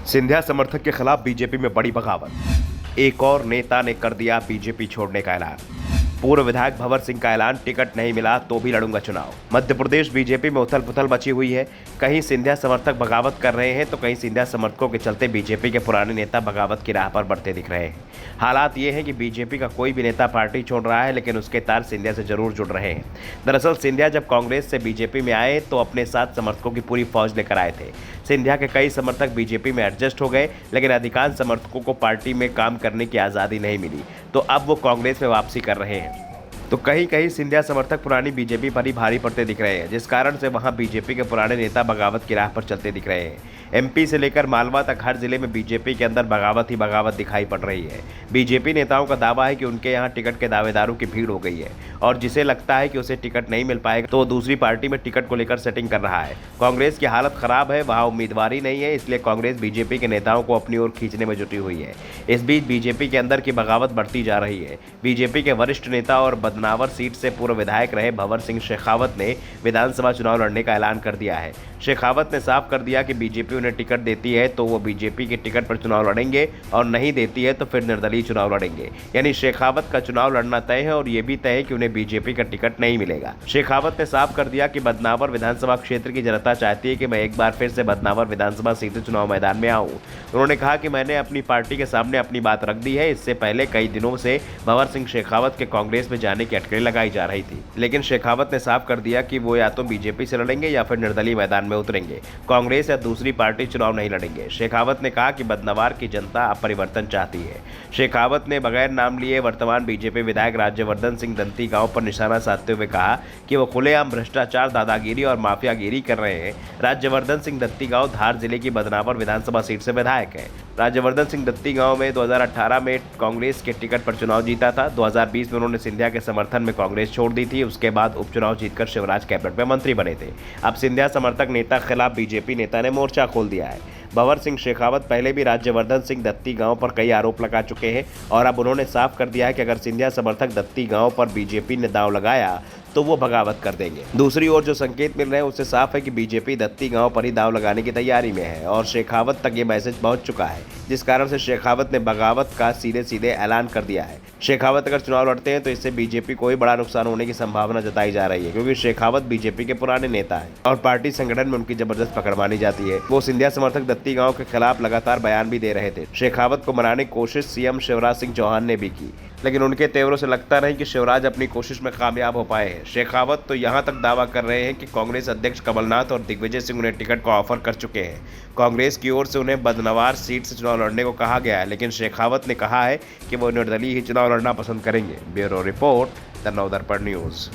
सिंधिया समर्थक के खिलाफ बीजेपी में बड़ी बगावत। एक और नेता ने कर दिया बीजेपी छोड़ने का ऐलान। पूर्व विधायक भंवर सिंह का ऐलान, टिकट नहीं मिला तो भी लड़ूंगा चुनाव। मध्य प्रदेश बीजेपी में उथल पुथल मची हुई है। कहीं सिंधिया समर्थक बगावत कर रहे हैं तो कहीं सिंधिया समर्थकों के चलते बीजेपी के पुराने नेता बगावत की राह पर बढ़ते दिख रहे हैं। हालात ये है कि बीजेपी का कोई भी नेता पार्टी छोड़ रहा है, लेकिन उसके तार सिंधिया से जरूर जुड़ रहे हैं। दरअसल सिंधिया जब कांग्रेस से बीजेपी में आए तो अपने साथ समर्थकों की पूरी फौज लेकर आए थे। सिंधिया के कई समर्थक बीजेपी में एडजस्ट हो गए, लेकिन अधिकांश समर्थकों को पार्टी में काम करने की आज़ादी नहीं मिली, तो अब वो कांग्रेस में वापसी कर रहे हैं। तो कहीं कहीं सिंधिया समर्थक पुरानी बीजेपी पर ही भारी पड़ते दिख रहे हैं, जिस कारण से वहां बीजेपी के पुराने नेता बगावत की राह पर चलते दिख रहे हैं। एमपी से लेकर मालवा तक हर जिले में बीजेपी के अंदर बगावत ही बगावत दिखाई पड़ रही है। बीजेपी नेताओं का दावा है कि उनके यहाँ टिकट के दावेदारों की भीड़ हो गई है और जिसे लगता है कि उसे टिकट नहीं मिल पाएगा तो वो दूसरी पार्टी में टिकट को लेकर सेटिंग कर रहा है। कांग्रेस की हालत खराब है, वहाँ उम्मीदवार ही नहीं है, इसलिए कांग्रेस बीजेपी के नेताओं को अपनी ओर खींचने में जुटी हुई है। इस बीच बीजेपी के अंदर की बगावत बढ़ती जा रही है। बीजेपी के वरिष्ठ नेता और बदनावर सीट से पूर्व विधायक रहे भंवर सिंह शेखावत ने विधानसभा चुनाव लड़ने का ऐलान कर दिया है। शेखावत ने साफ कर दिया कि बीजेपी उन्हें टिकट देती है तो वो बीजेपी के टिकट पर चुनाव लड़ेंगे और नहीं देती है तो फिर निर्दलीय चुनाव लड़ेंगे। यानी शेखावत का चुनाव लड़ना तय है और ये भी तय है कि उन्हें बीजेपी का टिकट नहीं मिलेगा। शेखावत ने साफ कर दिया कि बदनावर विधानसभा क्षेत्र की जनता चाहती है कि मैं एक बार फिर से बदनावर विधानसभा सीट से चुनाव मैदान में आऊं। उन्होंने कहा कि मैंने अपनी पार्टी के सामने अपनी बात रख दी है। इससे पहले कई दिनों से भंवर सिंह शेखावत के कांग्रेस में जाने की अटकलें लगाई जा रही थी, लेकिन शेखावत ने साफ कर दिया कि वो या तो बीजेपी से लड़ेंगे या फिर निर्दलीय मैदान में उतरेंगे। कांग्रेस या दूसरी पार्टी चुनाव नहीं लड़ेंगे। शेखावत ने कहा कि बदनवार की जनता अब परिवर्तन चाहती है। शेखावत ने बगैर नाम लिए वर्तमान बीजेपी विधायक राज्यवर्धन सिंह दंती गांव पर निशाना साधते हुए कहा कि वो खुलेआम भ्रष्टाचार, दादागिरी और माफियागिरी कर रहे हैं। राज्यवर्धन सिंह दत्ती गांव धार जिले की बदनावर विधानसभा सीट से विधायक है। राज्यवर्धन सिंह दत्ती गांव में 2018 में कांग्रेस के टिकट पर चुनाव जीता था। 2020 में उन्होंने सिंधिया के समर्थन में कांग्रेस छोड़ दी थी। उसके बाद उपचुनाव जीतकर शिवराज कैबिनेट में मंत्री बने थे। अब सिंधिया समर्थक नेता के खिलाफ बीजेपी नेता ने मोर्चा खोल दिया है। भंवर सिंह शेखावत पहले भी राज्यवर्धन सिंह दत्ती गांव पर कई आरोप लगा चुके हैं और अब उन्होंने साफ कर दिया है कि अगर सिंधिया समर्थक दत्ती गांव पर बीजेपी ने दांव लगाया तो वो बगावत कर देंगे। दूसरी ओर जो संकेत मिल रहे हैं उससे साफ है कि बीजेपी दत्ती गांव पर ही दांव लगाने की तैयारी में है और शेखावत तक ये मैसेज पहुंच चुका है, जिस कारण से शेखावत ने बगावत का सीधे सीधे ऐलान कर दिया है। शेखावत अगर चुनाव लड़ते हैं तो इससे बीजेपी को ही बड़ा नुकसान होने की संभावना जताई जा रही है, क्योंकि शेखावत बीजेपी के पुराने नेता हैं और पार्टी संगठन में उनकी जबरदस्त पकड़ मानी जाती है। वो सिंधिया समर्थक दत्ती गांव के खिलाफ लगातार बयान भी दे रहे थे। शेखावत को मनाने की कोशिश सीएम शिवराज सिंह चौहान ने भी की, लेकिन उनके तेवरों से लगता नहीं कि शिवराज अपनी कोशिश में कामयाब हो पाए हैं। शेखावत तो यहां तक दावा कर रहे हैं कि कांग्रेस अध्यक्ष कमलनाथ और दिग्विजय सिंह उन्हें टिकट का ऑफर कर चुके हैं। कांग्रेस की ओर से उन्हें बदनवार सीट से चुनाव लड़ने को कहा गया है, लेकिन शेखावत ने कहा है कि वो निर्दलीय ही चुनाव लड़ना पसंद करेंगे। Bureau report, the Navdarpan news.